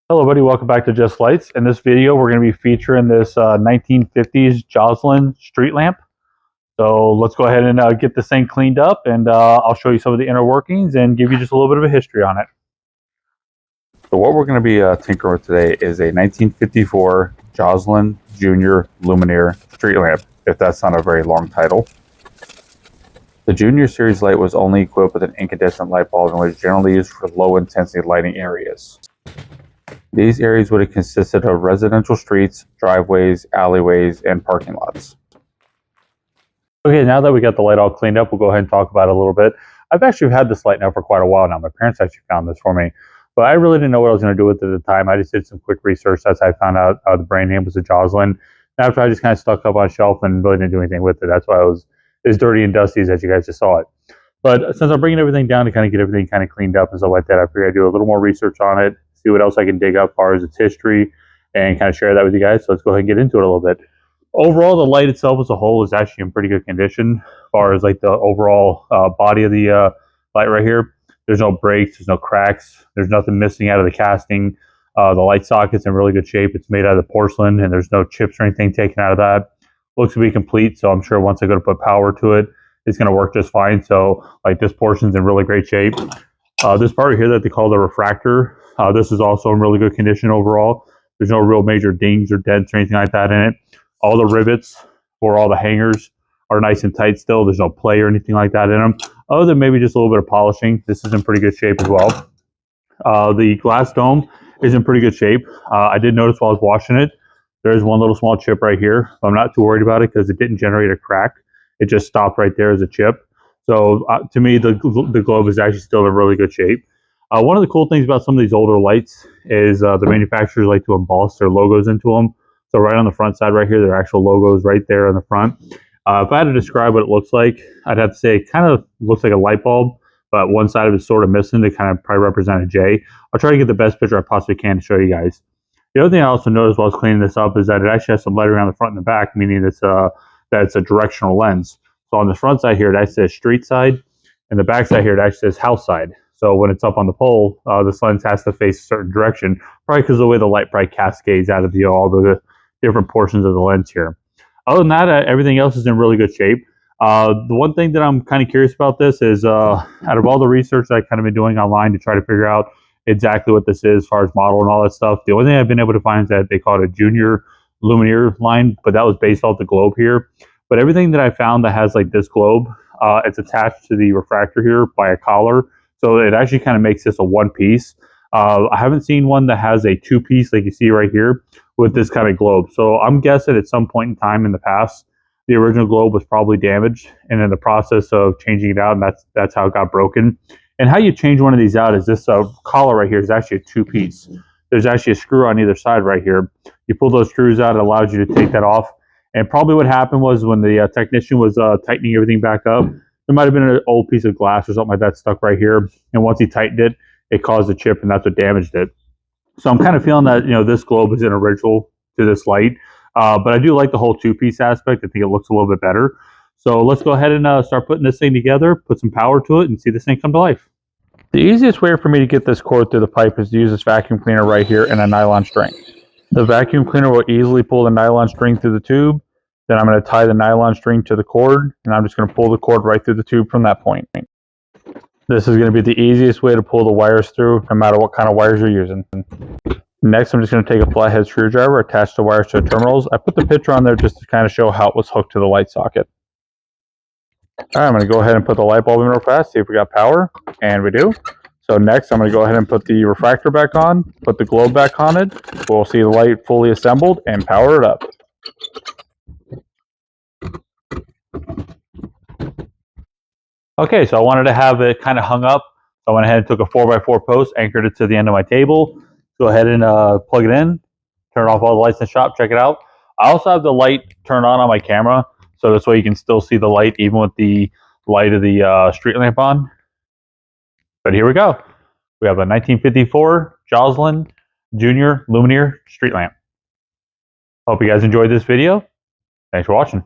Hello everybody, welcome back to Just Lights. In this video, we're going to be featuring this 1950s Joslyn street lamp. So let's go ahead and get this thing cleaned up, and I'll show you some of the inner workings and give you just a little bit of a history on it. So what we're going to be tinkering with today is a 1954 Joslyn Junior Luminaire street lamp, if that's not a very long title. The Junior series light was only equipped with an incandescent light bulb and was generally used for low intensity lighting areas. These areas would have consisted of residential streets, driveways, alleyways, and parking lots. Okay, now that we got the light all cleaned up, we'll go ahead and talk about it a little bit. I've actually had this light now for quite a while now. My parents actually found this for me, but I really didn't know what I was going to do with it at the time. I just did some quick research. That's how I found out the brand name was a Joslyn. After I just kind of stuck up on a shelf and really didn't do anything with it. That's why I was as dirty and dusty as you guys just saw it. But since I'm bringing everything down to kind of get everything kind of cleaned up and stuff like that, I figured I'd do a little more research on it, see what else I can dig up as far as its history, and kind of share that with you guys. So let's go ahead and get into it a little bit. Overall, the light itself as a whole is actually in pretty good condition as far as like the overall body of the light right here. There's no breaks, there's no cracks, there's nothing missing out of the casting. The light socket's in really good shape. It's made out of porcelain and there's no chips or anything taken out of that. Looks to be complete, so I'm sure once I go to put power to it, it's going to work just fine. So like this portion's in really great shape. This part right here that they call the refractor, this is also in really good condition overall. There's no real major dings or dents or anything like that in it. All the rivets for all the hangers are nice and tight still. There's no play or anything like that in them, other than maybe just a little bit of polishing. This is in pretty good shape as well. The glass dome is in pretty good shape. I did notice while I was washing it, there's one little small chip right here. I'm not too worried about it because it didn't generate a crack. It just stopped right there as a chip. So to me, the globe is actually still in really good shape. One of the cool things about some of these older lights is the manufacturers like to emboss their logos into them. So right on the front side right here, there are actual logos right there on the front. If I had to describe what it looks like, I'd have to say it kind of looks like a light bulb, but one side of it is sort of missing to kind of probably represent a J. I'll try to get the best picture I possibly can to show you guys. The other thing I also noticed while I was cleaning this up is that it actually has some lettering on the front and the back, meaning that it's a directional lens. So on the front side here, it actually says street side, and the back side here, it actually says house side. So when it's up on the pole, this lens has to face a certain direction, probably because of the way the light probably cascades out of all the different portions of the lens here. Other than that, everything else is in really good shape. The one thing that I'm kind of curious about this is out of all the research that I've kind of been doing online to try to figure out exactly what this is as far as model and all that stuff, the only thing I've been able to find is that they call it a Junior Luminaire line, but that was based off the globe here. But everything that I found that has like this globe, it's attached to the refractor here by a collar. So it actually kind of makes this a one piece. I haven't seen one that has a two piece like you see right here with this kind of globe. So I'm guessing at some point in time in the past, the original globe was probably damaged, and in the process of changing it out, and that's how it got broken. And how you change one of these out is this collar right here is actually a two piece. There's actually a screw on either side right here. You pull those screws out, it allows you to take that off. And probably what happened was when the technician was tightening everything back up, there might have been an old piece of glass or something like that stuck right here. And once he tightened it, it caused a chip, and that's what damaged it. So I'm kind of feeling that, this globe is an original to this light. But I do like the whole two-piece aspect. I think it looks a little bit better. So let's go ahead and start putting this thing together, put some power to it, and see this thing come to life. The easiest way for me to get this cord through the pipe is to use this vacuum cleaner right here and a nylon string. The vacuum cleaner will easily pull the nylon string through the tube. Then I'm going to tie the nylon string to the cord, and I'm just going to pull the cord right through the tube from that point. This is going to be the easiest way to pull the wires through, no matter what kind of wires you're using. Next, I'm just going to take a flathead screwdriver, attach the wires to the terminals. I put the picture on there just to kind of show how it was hooked to the light socket. All right, I'm going to go ahead and put the light bulb in real fast, see if we got power, and we do. So next, I'm going to go ahead and put the refractor back on, put the globe back on it. We'll see the light fully assembled and power it up. Okay, so I wanted to have it kind of hung up. So I went ahead and took a 4x4 post, anchored it to the end of my table. Go ahead and plug it in, turn off all the lights in the shop, check it out. I also have the light turned on my camera, so this way you can still see the light even with the light of the street lamp on. But here we go. We have a 1954 Joslyn Junior Luminaire street lamp. Hope you guys enjoyed this video. Thanks for watching.